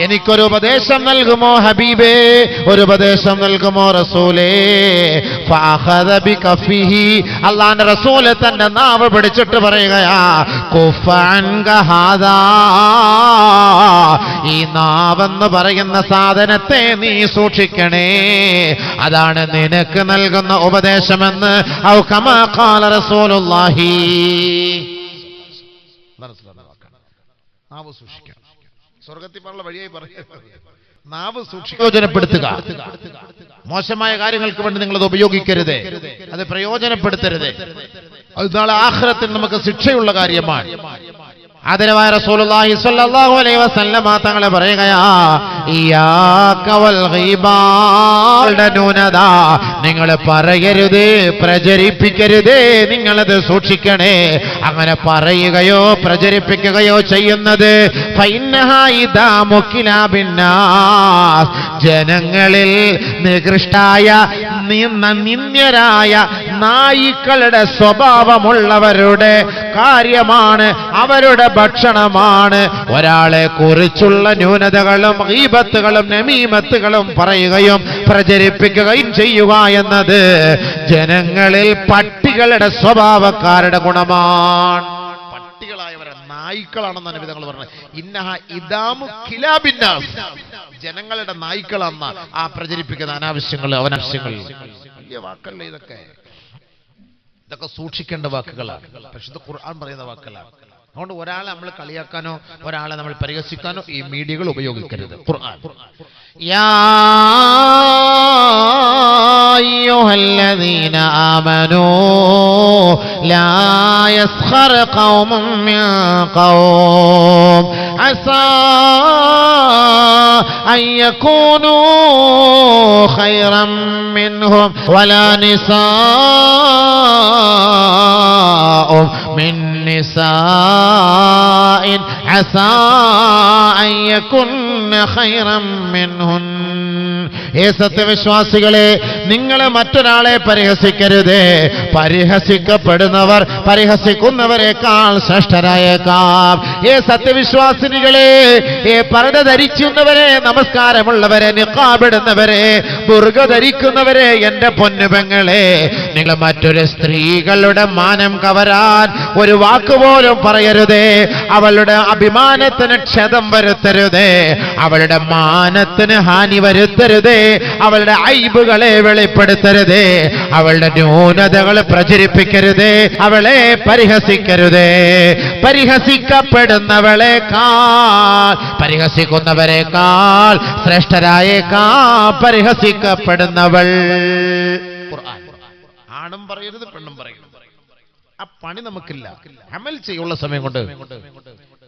എനിക്കൊരു ഉപദേശം നൽകുമോ ഹബീബേ, ഒരു ഉപദേശം നൽകുമോ റസൂലേ? ഫഅഖദ ബികഫിഹി, അല്ലാഹുവിന്റെ റസൂൽ തന്റെ നാവ് പിടിച്ചിട്ട് പറയുകയാ, കുഫ അൻക ഹാദാ, ഈ നാവെന്ന് പറയുന്ന സാധനത്തെ നീ സൂക്ഷിക്കണേ, അതാണ് നിനക്ക് നൽകുന്ന ഉപദേശമെന്ന് ഔ കമാ ഖാല റസൂലുള്ളാഹി. നാവ് സൂക്ഷിക്കണം. സ്വർഗത്തിൽ പോകാനുള്ള വഴിയായി പറയുന്നത് നാവ് പ്രയോജനപ്പെടുത്തുക. മോശമായ കാര്യങ്ങൾക്ക് വേണ്ടി നിങ്ങളത് ഉപയോഗിക്കരുത്, അത് പ്രയോജനപ്പെടുത്തരുത്. അത് നാളെ ആഖിറത്തിൽ നമുക്ക് ശിക്ഷയുള്ള കാര്യമാണ്. ആദരവായ റസൂലുള്ളാഹി സ്വല്ലല്ലാഹു അലൈഹി വസല്ലമ തങ്ങളെ പറയുകയാ, ഇയ്യാക വൽ ഗീബാ, ന്യൂനത നിങ്ങൾ പറയരുത്, പ്രചരിപ്പിക്കരുത്, നിങ്ങളത് സൂക്ഷിക്കണേ. അങ്ങനെ പറയുകയോ പ്രചരിപ്പിക്കുകയോ ചെയ്യുന്നത് ഫഇന്നഹാ ഇദാമു കിലാബിന്നാസ്, ജനങ്ങളിൽ നികൃഷ്ടായ നിന്ദ്യരായ നായിക്കളുടെ സ്വഭാവമുള്ളവരുടെ കാര്യമാണ്, അവരുടെ ഭക്ഷണമാണ്. ഒരാളെ കുറിച്ചുള്ള ന്യൂനതകളും ഗീബത്തുകളും നമീമത്തുകളും പറയുകയും പ്രചരിപ്പിക്കുകയും ചെയ്യുക എന്നത് ജനങ്ങളിൽ പട്ടികളുടെ സ്വഭാവക്കാരുടെ ഗുണമാണ്. പട്ടികളായവരെ നായ്ക്കളാണെന്നാണ് നബിതങ്ങൾ പറഞ്ഞത്. ഇന്നഹ ഇദാമു കിലാബിന്നാസ്, ജനങ്ങളുടെ നായ്ക്കളാണ് ആ പ്രചരിപ്പിക്കുന്ന അനാവശ്യങ്ങൾ അവനാവശ്യങ്ങൾ. വലിയ വാക്കല്ലേ ഇതൊക്കെ? ഇതൊക്കെ സൂക്ഷിക്കേണ്ട വാക്കുകളാണ്. പക്ഷെ ഇത് ഖുർആൻ പറയുന്ന വാക്കുകളാണ്. അതുകൊണ്ട് ഒരാളെ നമ്മൾ കളിയാക്കാനോ ഒരാളെ നമ്മൾ പരിഹസിക്കാനോ ഈ മീഡിയകൾ ഉപയോഗിക്കരുത്. ഖുർആൻ യാ അയ്യുഹല്ലദീന ആമനൂ ലാ യസ്ഖർ ഖൗമുൻ മിൻ ഖൗം അസാ അൻ യകൂനൂ ഖൈറൻ മിൻഹും വലാ നിസാഉം മിൻ നിസാഇൻ അസാ അൻ യകുന്ന ഖൈറൻ മിൻഹുൻ. ഏ സത്യവിശ്വാസികളെ, നിങ്ങൾ മറ്റൊരാളെ പരിഹസിക്കരുത്. പരിഹസിക്കപ്പെടുന്നവർ പരിഹസിക്കുന്നവരെക്കാൾ ശ്രേഷ്ഠരായേക്കാം. ഏ സത്യവിശ്വാസിനികളെ, ഏ പർദ്ദ ധരിക്കുന്നവരെ, നമസ്കാരമുള്ളവരെ, നിഖാബിടുന്നവരെ, ബുർഖ ധരിക്കുന്നവരെ, എന്റെ പൊന്നുപെങ്ങളെ, നിങ്ങൾ മറ്റൊരു സ്ത്രീകളുടെ മാനം കവരാൻ ഒരു വാക്കുപോലും പറയരുതേ. അവളുടെ അഭിമാനത്തിന് ക്ഷതം വരുത്തരുതേ, അവളുടെ മാനത്തിന് ഹാനി വരുത്തരുതേ, അവളുടെ ഐബുകളെ വെളിപ്പെടുത്തരുതേ, അവളുടെ ന്യൂനതകൾ പ്രചരിപ്പിക്കരുതേ, അവളെ പരിഹസിക്കരുതേ. പരിഹസിക്കപ്പെടുന്നവളെക്കാൾ പരിഹസിക്കുന്നവരെക്കാൾ ശ്രേഷ്ഠരായേക്കാൾ പരിഹസിക്കപ്പെടുന്നവൾ. ഖുർആൻ. ആണും പറയരുത്, പെണ്ണും പറയരുത്. ആ പണി നമുക്കില്ല. അമൽ ചെയ്യുള്ള സമയം കൊണ്ട്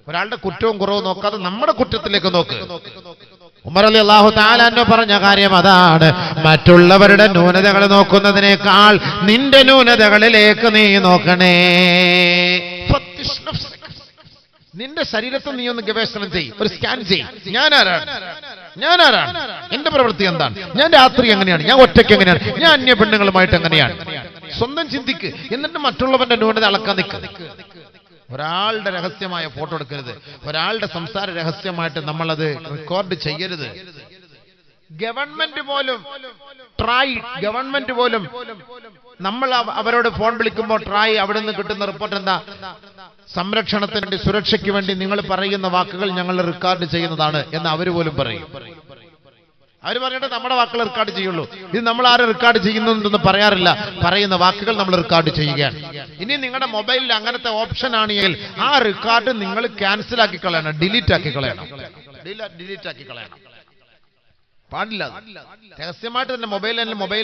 ഒരാളുടെ കുറ്റവും കുറവും നോക്കാതെ നമ്മുടെ കുറ്റത്തിലേക്ക് നോക്ക്. ഉമർ റളിയല്ലാഹു തആല അൻഹു പറഞ്ഞ കാര്യം അതാണ്. മറ്റുള്ളവരുടെ ന്യൂനതകൾ നോക്കുന്നതിനേക്കാൾ നിന്റെ ന്യൂനതകളിലേക്ക് നീ നോക്കണേ. നിന്റെ ശരീരത്തെ നീ ഒന്ന് ഗവേഷണം ചെയ്യ്, ഒരു സ്കാൻ ചെയ്യ്. ഞാനാരാണ്? എന്റെ പ്രവൃത്തി എന്താണ്? ഞാൻ രാത്രി എങ്ങനെയാണ്? ഞാൻ ഒറ്റയ്ക്ക് എങ്ങനെയാണ്? ഞാൻ അന്യ പെണ്ണുങ്ങളുമായിട്ട് എങ്ങനെയാണ്? സ്വന്തം ചിന്തിക്ക്, എന്നിട്ട് മറ്റുള്ളവന്റെ ന്യൂനത അളക്കാൻ നിൽക്ക്. ഒരാളുടെ രഹസ്യമായ ഫോട്ടോ എടുക്കരുത്, ഒരാളുടെ സംസാര രഹസ്യമായിട്ട് നമ്മളത് റെക്കോർഡ് ചെയ്യരുത്. ഗവൺമെന്റ് പോലും നമ്മൾ അവരോട് ഫോൺ വിളിക്കുമ്പോൾ അവിടെ നിന്ന് കിട്ടുന്ന റിപ്പോർട്ട് എന്താ? സംരക്ഷണത്തിന് വേണ്ടി, സുരക്ഷയ്ക്ക് വേണ്ടി നിങ്ങൾ പറയുന്ന വാക്കുകൾ ഞങ്ങൾ റെക്കോർഡ് ചെയ്യുന്നതാണ് എന്ന് അവർ പോലും പറയും. അവർ പറഞ്ഞിട്ട് നമ്മുടെ വാക്കുകൾ റെക്കോർഡ് ചെയ്യുള്ളൂ. ഇത് നമ്മൾ ആരും റെക്കോർഡ് ചെയ്യുന്നുണ്ടെന്ന് പറയാറില്ല. പറയുന്ന വാക്കുകൾ നമ്മൾ റെക്കോർഡ് ചെയ്യുകയാണ്. ഇനി നിങ്ങളുടെ മൊബൈലിൽ അങ്ങനത്തെ ഓപ്ഷൻ ആണെങ്കിൽ ആ റെക്കോർഡ് നിങ്ങൾ ക്യാൻസൽ ആക്കി കളയണം, ഡിലീറ്റ് ആക്കി കളയണം. പാടില്ല. രഹസ്യമായിട്ട് തന്നെ മൊബൈൽ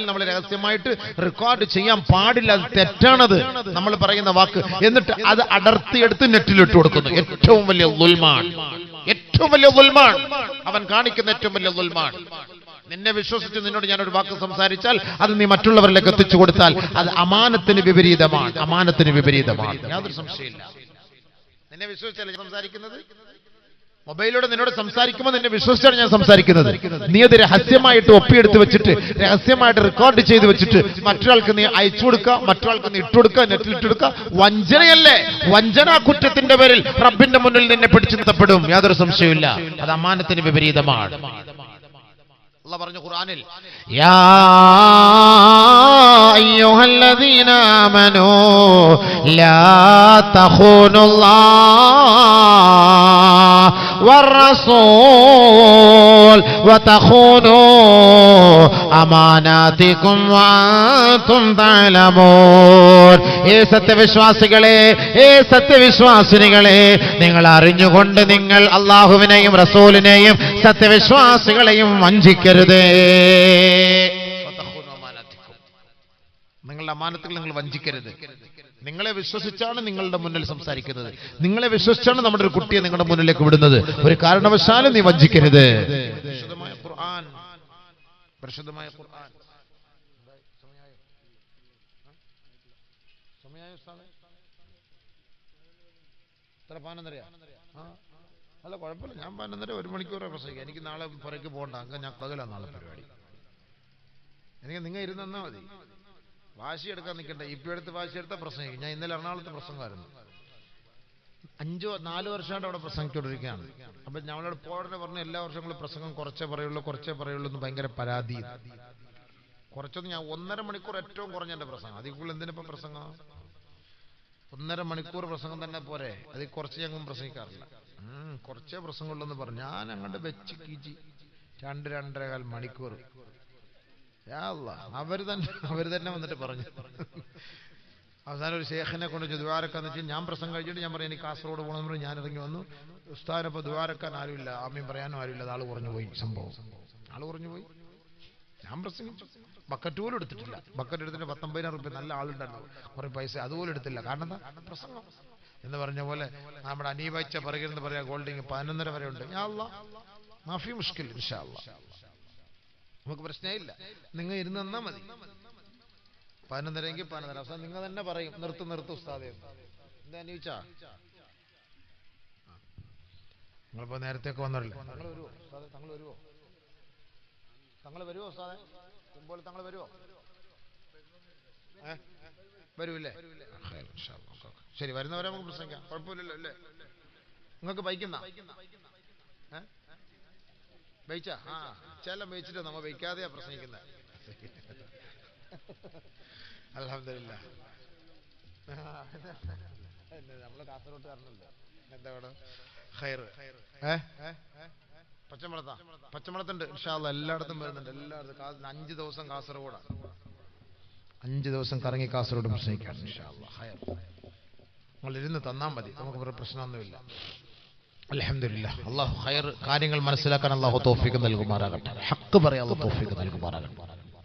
നമ്മൾ രഹസ്യമായിട്ട് റെക്കോർഡ് ചെയ്യാൻ പാടില്ല. അത് തെറ്റാണത്, നമ്മൾ പറയുന്ന വാക്ക്. എന്നിട്ട് അത് അടർത്തിയെടുത്ത് നെറ്റിലിട്ട് കൊടുക്കുന്നു. ഏറ്റവും വലിയ ദുൽമാണ്, അവൻ കാണിക്കുന്ന ഏറ്റവും വലിയ ദുൽമാണ്. നിന്നെ വിശ്വസിച്ച് നിന്നോട് ഞാനൊരു വാക്ക് സംസാരിച്ചാൽ അത് നീ മറ്റുള്ളവരിലേക്ക് എത്തിച്ചു കൊടുത്താൽ അത് അമാനത്തിന് വിപരീതമാണ്. യാതൊരു സംശയമില്ല. നിന്നെ വിശ്വസിച്ചല്ലേ സംസാരിക്കുന്നത്? മൊബൈലിലൂടെ നിന്നോട് സംസാരിക്കുമ്പോൾ നിന്നെ വിശ്വസിച്ചാണ് ഞാൻ സംസാരിക്കുന്നത്. നീ അത് രഹസ്യമായിട്ട് ഒപ്പിയെടുത്ത് വെച്ചിട്ട് രഹസ്യമായിട്ട് റെക്കോർഡ് ചെയ്ത് വെച്ചിട്ട് മറ്റൊരാൾക്ക് നീ അയച്ചു കൊടുക്കുക, മറ്റൊരാൾക്ക് നീ ഇട്ടുകൊടുക്കുക, നെറ്റിൽ ഇട്ടുകൊടുക്കുക. വഞ്ചനയല്ലേ? വഞ്ചനാ കുറ്റത്തിന്റെ പേരിൽ റബ്ബിന്റെ മുന്നിൽ നിന്നെ പിടിച്ചു നിർത്തപ്പെടും, യാതൊരു സംശയമില്ല. അത് അമാനത്തിന് വിപരീതമാണ്. അല്ലാഹു പറഞ്ഞു ഖുർആനിൽ, യാ അയ്യുഹല്ലദീന ആമനൂ ലാ തഖൂനുല്ലാഹ വറസൂൽ വതഖൂനൂ അമാനാതികും വഅൻതും തഅലമൂൻ. ഏ സത്യവിശ്വാസികളെ, ഏ സത്യവിശ്വാസിനികളെ, നിങ്ങൾ അറിഞ്ഞുകൊണ്ട് നിങ്ങൾ അല്ലാഹുവിനെയും റസൂലിനെയും സത്യവിശ്വാസികളെയും വഞ്ചിക്കരുതേ. നിങ്ങളുടെ അമാനത്തുകൾ നിങ്ങൾ വഞ്ചിക്കരുത്. നിങ്ങളെ വിശ്വസിച്ചാണ് നിങ്ങളുടെ മുന്നിൽ സംസാരിക്കുന്നത്, നിങ്ങളെ വിശ്വസിച്ചാണ് നമ്മുടെ ഒരു കുട്ടിയെ നിങ്ങളുടെ മുന്നിലേക്ക് വിടുന്നത്. ഒരു കാരണവശാലും നീ വഞ്ചിക്കരുത്. പരിശുദ്ധമായ ഖുർആൻ, പരിശുദ്ധമായ ഖുർആൻ. അല്ല കുഴപ്പമില്ല, ഞാൻ 11:30 1 മണിക്കൂർ പ്രസംഗിക്കാം. എനിക്ക് നാളെ പുറയ്ക്ക് പോകണ്ട, ഞാൻ പകലാണ് നാളെ പരിപാടി. എനിക്ക് നിങ്ങൾ ഇരുന്ന് തന്നാൽ മതി, വാശി എടുക്കാൻ നിൽക്കണ്ട. ഇപ്പം എടുത്ത് വാശി എടുത്താൽ പ്രസംഗിക്കും. ഞാൻ ഇന്നലെ എറണാകുളത്ത് പ്രസംഗമായിരുന്നു. 4 വർഷമായിട്ട് അവിടെ പ്രസംഗിച്ചുകൊണ്ടിരിക്കുകയാണ്. അപ്പം ഞങ്ങളോട് പോടനെ പറഞ്ഞ് എല്ലാ വർഷങ്ങളും പ്രസംഗം കുറച്ചേ പറയുള്ളൂ എന്ന് ഭയങ്കര പരാതി. കുറച്ചൊന്നും ഞാൻ 1.5 മണിക്കൂർ ഏറ്റവും കുറഞ്ഞ എൻ്റെ പ്രസംഗം. അതിൽ കൂടുതൽ എന്തിനിപ്പം പ്രസംഗം? 1.5 മണിക്കൂർ പ്രസംഗം തന്നെ പോരെ, അതിൽ കുറച്ച് ഞങ്ങൾ പ്രസംഗിക്കാറില്ല. കുറച്ചേ പ്രസംഗമുള്ളെന്ന് പറഞ്ഞു ഞാൻ അങ്ങോട്ട് വെച്ച് കീച്ചി 2-2.25 മണിക്കൂർ. അവർ തന്നെ വന്നിട്ട് പറഞ്ഞു. അവസാനം ഒരു ഷേഖിനെ കൊണ്ട് ദ്വാരക്കാന്ന് വെച്ചാൽ ഞാൻ പ്രസംഗം കഴിച്ചിട്ട് ഞാൻ പറഞ്ഞു എനിക്ക് കാസർഗോഡ് പോകണമെന്ന് പറഞ്ഞു. ഞാൻ ഇറങ്ങി വന്നു. ഉസ്താദിനപ്പോൾ ദ്വാരക്കാൻ ആരുമില്ല, ആമീൻ പറയാനും ആരുമില്ല. ആള് കുറഞ്ഞു പോയി. സംഭവം ആള് കുറഞ്ഞു പോയി. ഞാൻ പ്രസംഗിച്ചു. ബക്കറ്റ് പോലും എടുത്തിട്ടില്ല. ബക്കറ്റ് എടുത്തിട്ട് 19,000 റുപ്യ നല്ല ആളുണ്ടായിരുന്നു, കുറെ പൈസ അതുപോലും എടുത്തില്ല. കാരണം എന്താ? പ്രസംഗം എന്ന് പറഞ്ഞ പോലെ നമ്മുടെ അനീബായിച്ച പറയുന്നത് പറയാ ഗോൾഡിങ് 11:30 വരെ ഉണ്ട്. യാ അല്ലാഹ് മാഫി മുഷ്കിൽ ഇൻഷാ അല്ലാഹ്, നമുക്ക് പ്രശ്നമില്ല. നിങ്ങൾ ഇരുന്ന് തന്നാ മതി. 11:30 അവസാനം നിങ്ങൾ തന്നെ പറയും നിർത്ത് ഉസ്താദേ. എന്താ അനീവിച്ചാ? നിങ്ങളിപ്പോ നേരത്തെയൊക്കെ വന്നല്ലോ. തങ്ങൾ വരുമോ ഉസ്താദേ? തങ്ങൾ വരുമോ ഉസ്താദേ? മുമ്പോൾ തങ്ങൾ വരുമോ? വരൂല്ലേ? ശരി, വരുന്നവരെ നമുക്ക് പ്രസംഗിക്കാം, കുഴപ്പമില്ലല്ലോ അല്ലേ? നിങ്ങൾക്ക് ബൈക്കുന്ന ബൈച്ചാ? ചില ബൈച്ചിട്ട് നമ്മ ബൈക്കാതെയാ പ്രസംഗിക്കുന്നത്. അൽഹംദുലില്ലാ. നമ്മള് കാസർഗോഡ് കാരണല്ലോ. എന്താ വേണം? ഖൈർ. പച്ചമളത്തുണ്ട് ഇൻഷാ അല്ലാഹ്. എല്ലായിടത്തും വരുന്നുണ്ട്. എല്ലായിടത്തും 5 ദിവസം കാസർഗോഡാണ്. 5 ദിവസം കറങ്ങി കാസർഗോഡ് പ്രസംഗിക്കാം ഇൻഷാ അല്ലാഹ്. ഖൈർ. നിങ്ങൾ ഇരുന്ന് തന്നാൽ മതി, നമുക്ക് വേറെ പ്രശ്നമൊന്നുമില്ല. അൽഹംദുലില്ലാ. അല്ലാഹു ഖൈർ കാര്യങ്ങൾ മനസ്സിലാക്കാൻ അല്ലാഹു തൗഫീഖ് നൽകുമാറാകട്ടെ. ഹക്ക് പറയാൻ അല്ലാഹു തൗഫീഖ് നൽകുമാറാകട്ടെ.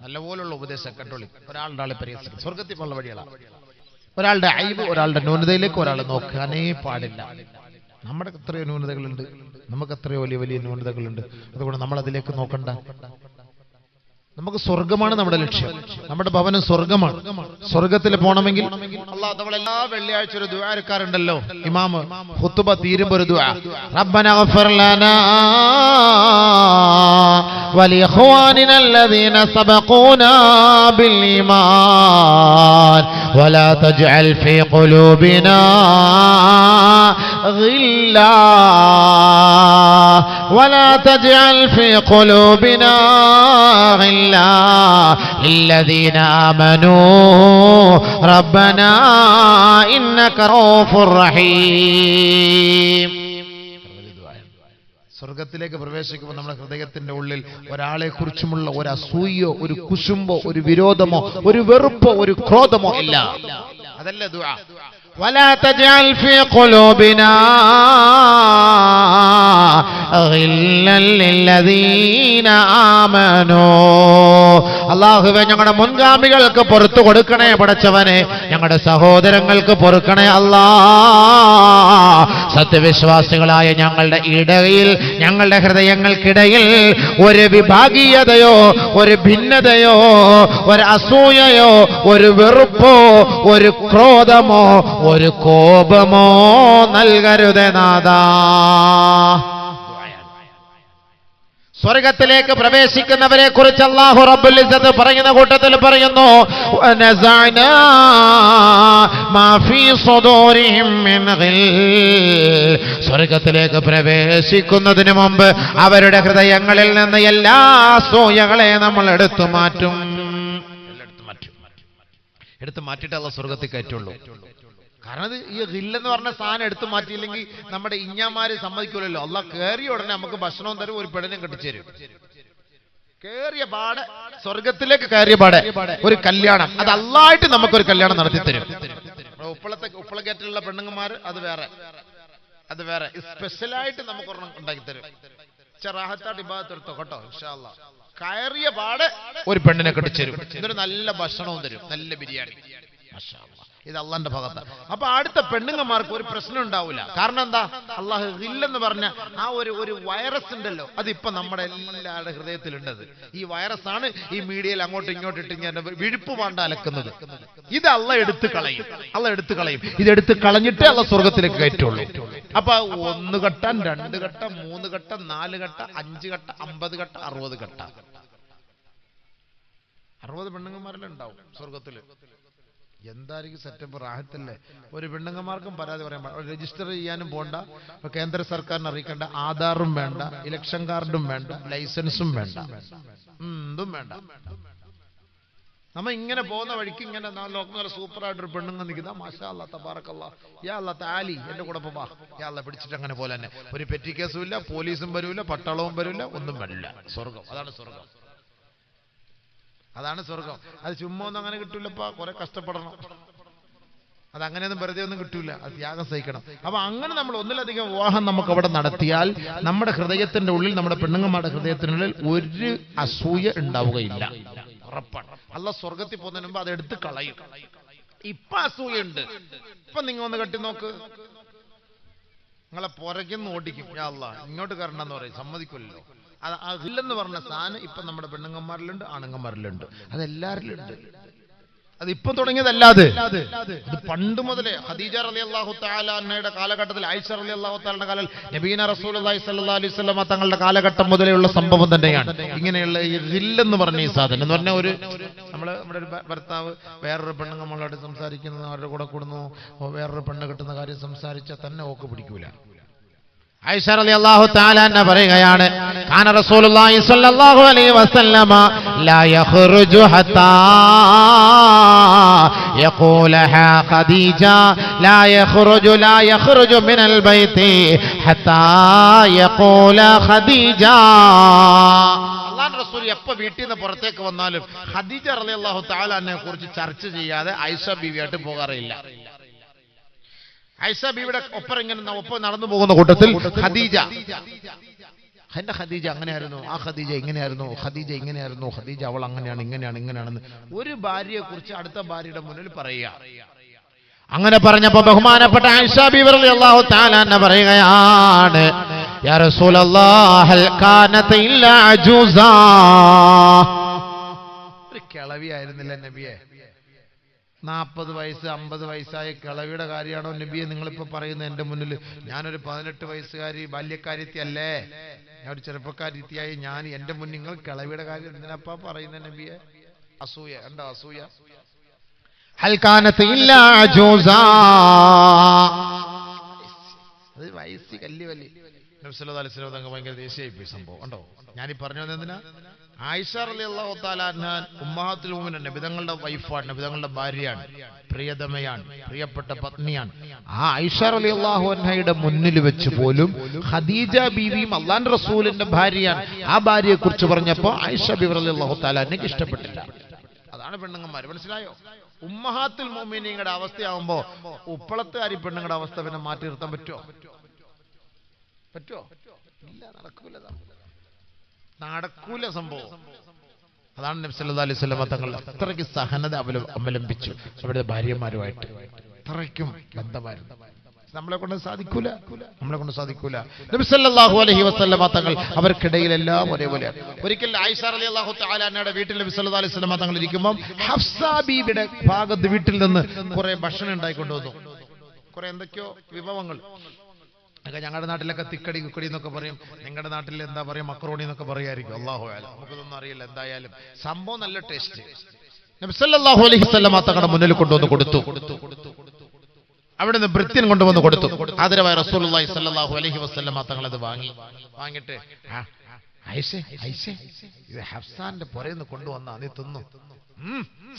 നല്ലപോലുള്ള ഉപദേശം കണ്ടോളി. ഒരാളുടെ ആളെ പരിഹസിക്കും, സ്വർഗ്ഗത്തിൽ പോലുള്ള വഴികളാണ്. ഒരാളുടെ അയ്ബ്, ഒരാളുടെ ന്യൂനതയിലേക്ക് ഒരാൾ നോക്കാനേ പാടില്ല. നമ്മുടെ എത്രയോ ന്യൂനതകളുണ്ട്, നമുക്ക് എത്രയോ വലിയ വലിയ ന്യൂനതകളുണ്ട്. അതുകൊണ്ട് നമ്മൾ അതിലേക്ക് നോക്കണ്ട. നമുക്ക് സ്വർഗമാണ് നമ്മുടെ ലക്ഷ്യം. നമ്മുടെ ഭവനം സ്വർഗമാണ്. സ്വർഗത്തിൽ പോകണമെങ്കിൽ അല്ലാഹു നമ്മൾ എല്ലാ വെള്ളിയാഴ്ച ഒരു ദുആ എടുക്കാറുണ്ടല്ലോ. ഇമാമ് ഖുതുബ തീരുമ്പോൾ ഒരു ദുആ, റബ്ബനാ ഗഫർ ലനാ വലിഇഖ്വാനിന അല്ലദീന സബഖൂനാ ബിൽ ഈമാൻ വലാ തജ്അൽ ഫീ ഖുലൂബിനാ ഗില്ലാ വലാ തജ്അൽ ഫീ ഖുലൂബിനാ ഗില്ലാ للذين آمنوا ربنا إنك رؤوف رحيم. സ്വർഗത്തിലേക്ക് പ്രവേശിക്കുമ്പോൾ നമ്മുടെ ഹൃദയത്തിന്റെ ഉള്ളിൽ ഒരാളെ കുറിച്ചുമുള്ള ഒരു അസൂയോ ഒരു കുശുമ്പോ ഒരു വിരോധമോ ഒരു വെറുപ്പോ ഒരു ക്രോധമോ ഇല്ല. അതല്ല ദുആ. ولا تجعل في قلوبنا غلا للذين آمنوا. അല്ലാഹുവേ ഞങ്ങളുടെ മുൻഗാമികൾക്ക് പുറത്തു കൊടുക്കണേ പടച്ചവനെ, ഞങ്ങളുടെ സഹോദരങ്ങൾക്ക് പൊറുക്കണേ അല്ലാഹ്. സത്യവിശ്വാസികളായ ഞങ്ങളുടെ ഇടയിൽ, ഞങ്ങളുടെ ഹൃദയങ്ങൾക്കിടയിൽ ഒരു വിഭാഗീയതയോ ഒരു ഭിന്നതയോ ഒരു അസൂയയോ ഒരു വെറുപ്പോ ഒരു ക്രോധമോ ഒരു കോപമോ നൽകരുതേ നാഥാ. സ്വർഗത്തിലേക്ക് പ്രവേശിക്കുന്നവരെ കുറിച്ച് അല്ലാഹു റബ്ബുൽ ഇസ്സത്ത് പറയുന്ന കൂട്ടത്തിൽ പറയുന്നു, വനസഅനാ മാ ഫീ സുദൂരിഹിം മിൻ ഗിൽ. സ്വർഗത്തിലേക്ക് പ്രവേശിക്കുന്നതിന് മുമ്പ് അവരുടെ ഹൃദയങ്ങളിൽ നിന്ന് എല്ലാ അസൂയകളെ നമ്മൾ എടുത്തു മാറ്റും. എടുത്തു മാറ്റിയിട്ട് അല്ലാഹു സ്വർഗത്തിൽ കയറ്റുള്ളൂ. കാരണം ഈ ഗില്ലെന്ന് പറഞ്ഞ സാധനം എടുത്തു മാറ്റിയില്ലെങ്കിൽ നമ്മുടെ ഇഞ്ഞമാര് സമ്മതിക്കൂലല്ലോ. അള്ളാഹ് കയറിയ ഉടനെ നമുക്ക് ഭക്ഷണവും തരും, ഒരു പെണ്ണിനും കെട്ടിച്ചേരും. കേറിയ പാടെ, സ്വർഗത്തിലേക്ക് കയറിയ പാടെ ഒരു കല്യാണം, അത് അള്ളായിട്ട് നമുക്കൊരു കല്യാണം നടത്തി തരും. ഉപ്പളക്കേറ്റിലുള്ള പെണ്ണുങ്ങന്മാര് അത് വേറെ സ്പെഷ്യലായിട്ട് നമുക്ക് ഒരെണ്ണം ഉണ്ടാക്കി തരും. ചെറാഹത്താട്ട് ഇബാദത്തെടുത്തോ കേട്ടോ, ഇൻഷാ അല്ലാഹ്. കയറിയ പാടെ ഒരു പെണ്ണിനെ കെട്ടിച്ചേരും, ഇതൊരു നല്ല ഭക്ഷണവും തരും, നല്ല ബിരിയാണി. മാഷാ അല്ലാഹ്, ഇത് അള്ളാന്റെ ഭാഗത്താണ്. അപ്പൊ അടുത്ത പെണ്ണുങ്ങന്മാർക്ക് ഒരു പ്രശ്നം ഉണ്ടാവില്ല. കാരണം എന്താ? അള്ളാഹു ഗില്ലെന്ന് പറഞ്ഞ ആ ഒരു വൈറസ് ഉണ്ടല്ലോ, അതിപ്പോ നമ്മുടെ എല്ലാവരുടെ ഹൃദയത്തിലുണ്ടത്. ഈ വൈറസ് ആണ് ഈ മീഡിയയിൽ അങ്ങോട്ടും ഇങ്ങോട്ടും ഇട്ട് ഇങ്ങനെ വിഴുപ്പ് പാണ്ട അലക്കുന്നത്. ഇത് അള്ളാഹ് എടുത്തു കളയും. ഇതെടുത്ത് കളഞ്ഞിട്ടേ അള്ളാഹ് സ്വർഗത്തിലേക്ക് കയറ്റുള്ളൂ. അപ്പൊ 1 ഘട്ടം, 2 ഘട്ടം, 3 ഘട്ടം, 4 ഘട്ടം, 5 ഘട്ടം, 50 ഘട്ടം, 60 ഘട്ടം. 60 പെണ്ണുങ്ങന്മാരിലുണ്ടാവും സ്വർഗത്തില്. എന്തായിരിക്കും സെറ്റപ്പ്, റാഹത്തല്ലേ. ഒരു പെണ്ണുങ്ങന്മാർക്കും പരാതി പറയാൻ പാടില്ല, രജിസ്റ്റർ ചെയ്യാനും പോണ്ട, കേന്ദ്ര സർക്കാരിനെ അറിയിക്കേണ്ട, ആധാറും വേണ്ട, ഇലക്ഷൻ കാർഡും വേണ്ട, ലൈസൻസും വേണ്ട, എന്തും വേണ്ട. നമ്മ ഇങ്ങനെ പോകുന്ന വഴിക്ക് ഇങ്ങനെ ലോകം സൂപ്പറായിട്ടൊരു പെണ്ണുങ്ങ നിൽക്കുന്ന, മാഷാ അല്ലാഹ് തബാറക്കല്ലാഹ്, യാ അല്ലാഹ് താലി എന്റെ കൂടെ പോവാ, യാ അല്ലാഹ് പിടിച്ചിട്ട് അങ്ങനെ പോലെ തന്നെ. ഒരു പെറ്റി കേസും ഇല്ല, പോലീസും വരൂല, പട്ടാളവും വരൂല, ഒന്നും വരില്ല. സ്വർഗം, അതാണ് സ്വർഗം. അത് ചുമ്മാ ഒന്നും അങ്ങനെ കിട്ടൂലപ്പാ, കുറെ കഷ്ടപ്പെടണം. അത് അങ്ങനെയൊന്നും വെറുതെ ഒന്നും കിട്ടൂല, അത് ത്യാഗം സഹിക്കണം. അപ്പൊ അങ്ങനെ നമ്മൾ ഒന്നിലധികം വിവാഹം നമുക്ക് അവിടെ നടത്തിയാൽ നമ്മുടെ ഹൃദയത്തിന്റെ ഉള്ളിൽ, നമ്മുടെ പെണ്ണുങ്ങന്മാരുടെ ഹൃദയത്തിനുള്ളിൽ ഒരു അസൂയ ഉണ്ടാവുകയില്ല, ഉറപ്പാണ്. അല്ലാഹ് സ്വർഗത്തിൽ പോകുന്നതിന് മുമ്പ് അത് എടുത്ത് കളയും. ഇപ്പൊ അസൂയുണ്ട്. ഇപ്പൊ നിങ്ങൾ ഒന്ന് കെട്ടി നോക്ക്, നിങ്ങളെ പുറകിന്ന് ഓടിക്കും. യാ അല്ലാഹ് ഇങ്ങോട്ട് കയറണമെന്ന് പറയും, സമ്മതിക്കില്ലല്ലോ. അത് അഹില്ലെന്ന് പറഞ്ഞ സാധനം ഇപ്പൊ നമ്മുടെ പെണ്ണുങ്ങന്മാരിലുണ്ട്, ആണുങ്ങന്മാരിലുണ്ട്, അതെല്ലാരിലും ഉണ്ട്. അത് ഇപ്പം തുടങ്ങിയതല്ലാതെ അത് പണ്ട് മുതലേ ഖദീജ റളിയല്ലാഹു തആല അൻഹയുടെ കാലഘട്ടത്തിൽ, ആയിഷ റളിയല്ലാഹു തആലയുടെ കാലത്തിൽ, നബീന റസൂലുള്ളാഹി സ്വല്ലല്ലാഹു അലൈഹി വസല്ലം തങ്ങളുടെ കാലഘട്ടം മുതലെയുള്ള സംഭവം തന്നെയാണ്. ഇങ്ങനെയുള്ള ഈ ഗില്ലെന്ന് പറഞ്ഞ ഈ സാധനം എന്ന് പറഞ്ഞ നമ്മുടെ ഒരു ഭർത്താവ് വേറൊരു പെണ്ണുങ്ങളോട് സംസാരിക്കുന്നത്, അവരുടെ കൂടെ കൂടുന്നു, വേറൊരു പെണ്ണ് കിട്ടുന്ന കാര്യം സംസാരിച്ചാൽ തന്നെ ഓക്ക് പിടിക്കൂല. ആയിഷ റളിയല്ലാഹു തആല അൻഹ പറയുകയാണ്, കാന റസൂലുള്ളാഹി സ്വല്ലല്ലാഹു അലൈഹി വസല്ലമ ലാ യഖ്റുജു ഹത്താ യഖൂലഹാ ഖദീജ ലാ യഖ്റുജു മിനൽ ബൈതി ഹത്താ യഖൂല ഖദീജ. അല്ലാഹുവിന്റെ റസൂൽ എപ്പോൾ വീട്ടിൽ നിന്ന് പുറത്തേക്ക് വന്നാലും ഖദീജ റളിയല്ലാഹു തആല അൻഹയെ കുറിച്ച് ചർച്ച ചെയ്യാതെ ആയിഷ ബീവിയായിട്ട് പോകാറില്ല. ആയിഷ ബീവിയുടെ ഒപ്പം നടന്നു പോകുന്ന കൂട്ടത്തിൽ ഖദീജ, എന്റെ ഖദീജ അങ്ങനെയായിരുന്നു, ആ ഖദീജ ഇങ്ങനെയായിരുന്നു, ഖദീജ ഇങ്ങനെയായിരുന്നു, ഖദീജ അവൾ അങ്ങനെയാണ്, ഇങ്ങനെയാണെന്ന് ഒരു ഭാര്യയെ കുറിച്ച് അടുത്ത ഭാര്യയുടെ മുന്നിൽ പറയുക. അങ്ങനെ പറഞ്ഞപ്പോ ബഹുമാനപ്പെട്ട ആയിഷ ബീവി റളിയല്ലാഹു തആല അൻഹ പറയുകയാണ്, യാ റസൂലല്ലാഹ് ഹൽ കാനത ഇല്ലാ അജൂസാ. ഒരു കിളവിയായിരുന്നില്ല നബിയെ? 40 വയസ്സ് 50 വയസ്സായ കിളവിയുടെ കാര്യമാണോ നബിയെ നിങ്ങളിപ്പോ പറയുന്നത് എന്റെ മുന്നിൽ? ഞാനൊരു 18 വയസ്സുകാരി ബാല്യക്കാരിത്തിയല്ലേ, ഞാൻ ഒരു ചെറുപ്പക്കാരിത്തിയായി ഞാൻ എന്റെ മുന്നിൽ നിങ്ങൾ കിളവിയുടെ കാര്യം എന്തിനപ്പാ പറയുന്ന നബിയെ? അസൂയ, എന്താ അസൂയ? ഹൽ കാനത ഇല്ലാ അജൂസാ. അത് വയസ്സ് കല്ലുവല്ലി. നബി സല്ലല്ലാഹു അലൈഹി വസല്ലം തങ്ങൾ ഭയങ്കര ദേഷ്യമായി പോയി സംഭവം ഉണ്ടോ? ഞാനീ പറഞ്ഞത് എന്തിനാ? ആയിഷ റളിയല്ലാഹു തആല അൻഹ ഉമ്മഹാത്തുൽ മുഅ്മിനീൻ, നബിതങ്ങളുടെ വൈഫാണ്, നബിതങ്ങളുടെ ഭാര്യയാണ്, പ്രിയതമയാണ്, പ്രിയപ്പെട്ട പത്നിയാണ്. ആ ആയിഷ റളിയല്ലാഹു അൻഹയുടെ മുന്നിൽ വെച്ച് പോലും ഖദീജ ബീവിയും അല്ലാഹുവിന്റെ റസൂലിന്റെ ഭാര്യയാണ്, ആ ഭാര്യയെ കുറിച്ച് പറഞ്ഞപ്പോൾ ആയിഷ ബീവി റളിയല്ലാഹു തആല അൻഹയ്ക്ക് ഇഷ്ടപ്പെട്ടില്ല. അതാണ് പെണ്ണുങ്ങന്മാർ, മനസ്സിലായോ? ഉമ്മഹാത്തുൽ മുഅ്മിനീങ്ങളുടെ അവസ്ഥയാവുമ്പോ ഉപ്പളത്തുകാരി പെണ്ണുങ്ങളുടെ അവസ്ഥ പിന്നെ മാറ്റി നിർത്താൻ പറ്റുമോ? ഇല്ല, നടക്കൂല സംഭവം. അതാണ് നബി സല്ലല്ലാഹു അലൈഹി വസല്ലം തങ്ങൾ അത്രയ്ക്ക് സഹനത അവലംബിച്ചു അവരുടെ ഭാര്യമാരുമായിട്ട്. അത്രയ്ക്കും ബന്ധമായിരുന്നു. നമ്മളെ കൊണ്ട് സാധിക്കൂല. നബി സല്ലല്ലാഹു അലൈഹി വസല്ലം തങ്ങൾ അവർക്കിടയിലെല്ലാം ഒരേപോലെയാണ്. ഒരിക്കൽ ആയിഷ റളിയല്ലാഹു തആല അൻഹയുടെ വീട്ടിൽ നബി സല്ലല്ലാഹു അലൈഹി വസല്ലം തങ്ങൾ ഇരിക്കുമ്പോൾ ഹഫ്സ ബീവിയുടെ ഭാഗത്ത് വീട്ടിൽ നിന്ന് കുറെ ഭക്ഷണം ഉണ്ടായിക്കൊണ്ടുവന്നു, കുറെ എന്തൊക്കെയോ വിഭവങ്ങൾ. ഞങ്ങളുടെ നാട്ടിലൊക്കെ തിക്കടി കുക്കടി എന്നൊക്കെ പറയും, നിങ്ങളുടെ നാട്ടിൽ എന്താ പറയാ മക്രോണി എന്നൊക്കെ പറയായിരിക്കും. അല്ലാഹു അഅലം, നമുക്കിതൊന്നും അറിയില്ല. എന്തായാലും സംഭവം നല്ല ടേസ്റ്റ്. നബി സല്ലല്ലാഹു അലൈഹി വസല്ലം തങ്ങളുടെ മുന്നിൽ കൊണ്ടുവന്ന് കൊടുത്തു. അവിടുന്ന് ഭൃത്യൻ കൊണ്ടുവന്ന് കൊടുത്തു. ആദരവായ റസൂലുള്ളാഹി സ്വല്ലല്ലാഹു അലൈഹി വസല്ലം തങ്ങൾ അത് വാങ്ങിയിട്ട് ആയിഷേ ഇത് ഹഫ്സാന്റെ പുറയെന്ന് കൊണ്ടുവന്നാ നീ തിന്നു.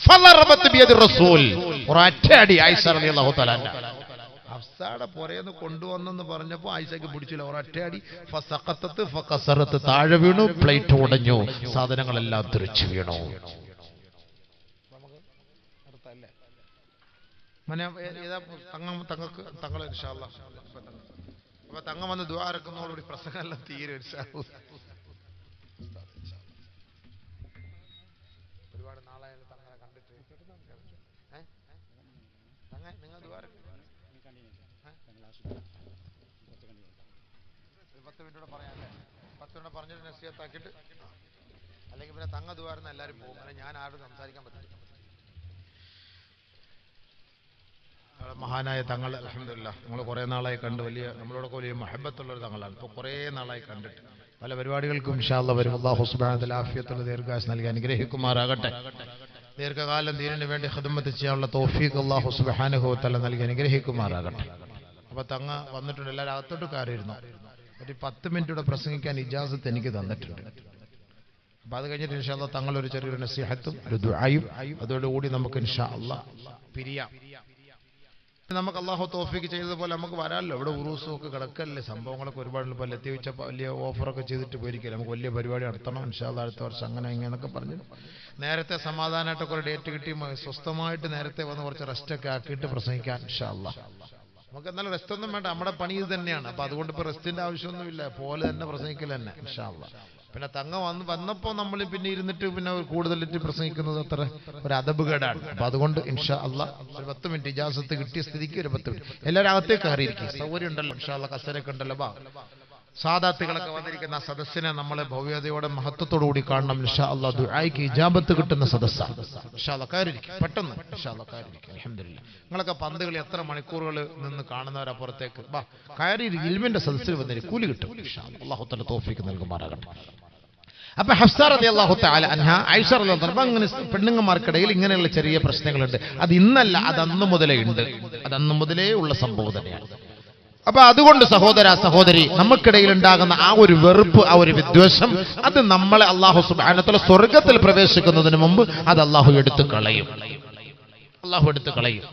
ഫളറബത് ബിയദി റസൂൽ, ഒരൊറ്റയടി ആയിഷ റളിയല്ലാഹു തആല ഹഫ്സാടെ പുറയെന്ന് കൊണ്ടുവന്നെന്ന് പറഞ്ഞപ്പോൾ ആയിഷയ്ക്ക് പിടിച്ചില്ല, ഒരൊറ്റയടി. ഫസഖതത് ഫകസറത്, താഴെ വീണു, പ്ലേറ്റ് ഉടഞ്ഞു, സാധനങ്ങളെല്ലാം തെറിച്ചു വീണു. തങ്ങൾ ഇൻഷാ അല്ലാഹ് അപ്പൊ തങ്ങ വന്ന് ദുആ ഇറക്കുന്നതോടുകൂടി പ്രസംഗമെല്ലാം തീരെ ഇൻഷാ അല്ലാഹ്. ഒരുപാട് നാളായ തങ്ങളെ കണ്ടിട്ട് നിങ്ങൾ ദുആ 10 മിനിറ്റോടെ പറയാല്ലേ? 10 മിനിറ്റ് പറഞ്ഞിട്ട് നസീഹത്താക്കിയിട്ട് അല്ലെങ്കിൽ പിന്നെ തങ്ങ ദുആർന്ന് എല്ലാവരും പോകും. അല്ലെങ്കിൽ ഞാൻ ആരോടും സംസാരിക്കാൻ പറ്റില്ല. മഹാനായ തങ്ങൾ അൽഹംദുലില്ലാഹ് നമ്മൾ കുറേ നാളായി കണ്ട്, നമ്മളോടൊക്കെ വലിയ മഹബത്തുള്ളൊരു തങ്ങളാണ്. ഇപ്പോൾ കുറേ നാളായി കണ്ടിട്ട് പല പരിപാടികൾക്കും ഇൻഷാ അല്ലാഹ് വരും. അല്ലാഹു സുബ്ഹാനഹു വ തആല ആഫിയത്തുള്ള ദീർഘായുസ്സ് നൽകി അനുഗ്രഹിക്കുമാറാകട്ടെ. ദീർഘകാലം ദീനിന് വേണ്ടി ഖിദ്മത്ത് ചെയ്യാനുള്ള തൗഫീഖ് അല്ലാഹു സുബ്ഹാനഹു വ തആല നൽകി അനുഗ്രഹിക്കുമാറാകട്ടെ. അപ്പോൾ തങ്ങ വന്നിട്ടുണ്ട്, എല്ലാവരും അകത്തോട്ട് കയറിയിരുന്നു. ഒരു 10 മിനിറ്റൂടെ പ്രസംഗിക്കാൻ ഇജാസത്ത് എനിക്ക് തന്നിട്ടുണ്ട്. അപ്പോൾ അത് കഴിഞ്ഞിട്ട് ഇൻഷാ അല്ലാഹ് തങ്ങൾ ഒരു ചെറിയൊരു നസീഹത്തും ഒരു ദുആയും അതോടുകൂടി നമുക്ക് ഇൻഷാ അല്ലാഹ് പിരിയാം. നമുക്ക് അല്ലാഹു തൗഫീഖ് ചെയ്തതുപോലെ നമുക്ക് വരാമല്ലോ. ഇവിടെ ഉറൂസും ഒക്കെ കിടക്കല്ലേ, സംഭവങ്ങളൊക്കെ ഒരുപാട്. ഇപ്പോൾ ലത്തി വലിയ ഓഫറൊക്കെ ചെയ്തിട്ട് പോയിരിക്കില്ല, നമുക്ക് വലിയ പരിപാടി നടത്തണം ഇൻഷാ അല്ലാഹ് അടുത്ത വർഷം അങ്ങനെ ഇങ്ങനെയൊക്കെ പറഞ്ഞു. നേരത്തെ സമാധാനമായിട്ടൊക്കെ ഒരു ഡേറ്റ് കിട്ടി സ്വസ്ഥമായിട്ട് നേരത്തെ വന്ന് കുറച്ച് റെസ്റ്റൊക്കെ ആക്കിയിട്ട് പ്രസംഗിക്കാൻ ഇൻഷാ അല്ലാഹ്. നമുക്ക് എന്നാലും റെസ്റ്റ് ഒന്നും വേണ്ട, നമ്മുടെ പണി ഇത് തന്നെയാണ്. അപ്പോൾ അതുകൊണ്ട് ഇപ്പോൾ റെസ്റ്റിൻ്റെ ആവശ്യമൊന്നുമില്ല, പോലെ തന്നെ പ്രസംഗിക്കൽ തന്നെ ഇൻഷാ അല്ലാഹ്. പിന്നെ തങ്ങ വന്നപ്പോൾ നമ്മൾ പിന്നെ ഇരുന്നിട്ട് പിന്നെ കൂടുതലിട്ട് പ്രസംഗിക്കുന്നത് അത്ര ഒരു അദബുകേടാണ്. അപ്പൊ അതുകൊണ്ട് ഇൻഷാ അല്ലാഹ് ഒരു 10 മിനിറ്റ് ഇജാസത്ത് കിട്ടിയ സ്ഥിതിക്ക് ഒരു 10 മിനിറ്റ് എല്ലാവരും അകത്തേക്ക് കയറിയിരിക്കും. സൗകര്യം ഉണ്ടല്ലോ ഇൻഷാ അല്ലാഹ്, കസേരയൊക്കെ ഉണ്ടല്ലോ. സാദാത്തുകളൊക്കെ വന്നിരിക്കുന്ന ആ സദസ്സിനെ നമ്മളെ ഭവ്യതയോടെ മഹത്വത്തോടുകൂടി കാണണം ഇൻഷാ അല്ലാഹ്. ദുആയ്ക്ക് ഇജാബത്ത് കിട്ടുന്ന സദസ്സാണ് ഇൻഷാ അല്ലാഹ്. കയറിയിരിക്കും പെട്ടെന്ന് ഇൻഷാ അല്ലാഹ്, കയറിയിരിക്കും. അൽഹംദുലില്ലാഹ്. നിങ്ങളൊക്കെ പന്തുകളി എത്ര മണിക്കൂറുകൾ നിന്ന് കാണുന്നവരപ്പുറത്തേക്ക് കയറിയിരിക്കും. ഇൽമിന്റെ സദസ്സിൽ വന്നിരിക്കും, കൂലി കിട്ടും ഇൻഷാ അല്ലാഹ്. അല്ലാഹു തആല തൗഫീഖ് നൽകുമാറാകട്ടെ. അപ്പൊ ഹഫ്സ റളിയല്ലാഹു തആല അൻഹ, ആയിഷ റളിയല്ലാഹു അൻഹ, അങ്ങനെ പെണ്ണുങ്ങന്മാർക്കിടയിൽ ഇങ്ങനെയുള്ള ചെറിയ പ്രശ്നങ്ങളുണ്ട്. അത് ഇന്നല്ല, അത് അന്ന് മുതലേ ഉണ്ട്. അത് അന്ന് മുതലേ ഉള്ള സംഭവം തന്നെയാണ്. അപ്പൊ അതുകൊണ്ട് സഹോദര സഹോദരി, നമുക്കിടയിൽ ഉണ്ടാകുന്ന ആ ഒരു വെറുപ്പ്, ആ ഒരു വിദ്വേഷം, അത് നമ്മളെ അല്ലാഹു സുബ്ഹാനഹു വ തആല സ്വർഗ്ഗത്തിൽ പ്രവേശിക്കുന്നതിന് മുമ്പ് അത് അല്ലാഹു എടുത്തു കളയും. അല്ലാഹു എടുത്തു കളയും.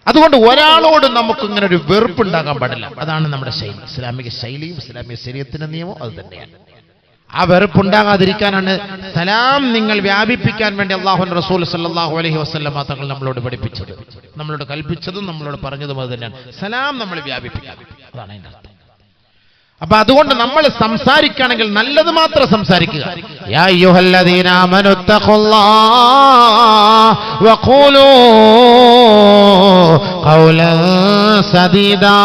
അതുകൊണ്ട് ഒരാളോട് നമുക്ക് ഇങ്ങനെ ഒരു വെറുപ്പുണ്ടാകാൻ പാടില്ല. അതാണ് നമ്മുടെ ശൈലി, ഇസ്ലാമിക ശൈലിയും ഇസ്ലാമിക ശരീഅത്തിന്റെ നിയമവും അത് തന്നെയാണ്. ആ വെറുപ്പുണ്ടാകാതിരിക്കാനാണ് സലാം നിങ്ങൾ വ്യാപിപ്പിക്കാൻ വേണ്ടി അല്ലാഹുവിന്റെ റസൂൽ സല്ലല്ലാഹു അലൈഹി വസല്ലം തങ്ങൾ നമ്മളോട് പഠിപ്പിച്ചത്, നമ്മളോട് കൽപ്പിച്ചതും നമ്മളോട് പറഞ്ഞതും അത് തന്നെയാണ്. സലാം നമ്മൾ വ്യാപിപ്പിക്കുക, അതാണ് അതിന്റെ അർത്ഥം. അപ്പൊ അതുകൊണ്ട് നമ്മൾ സംസാരിക്കുകയാണെങ്കിൽ നല്ലത് മാത്രം സംസാരിക്കുക. യാ അയ്യുഹല്ലദീന ആമനു തഖുല്ലാഹ വഖൂലൂ ഖൗലൻ സദീദാ.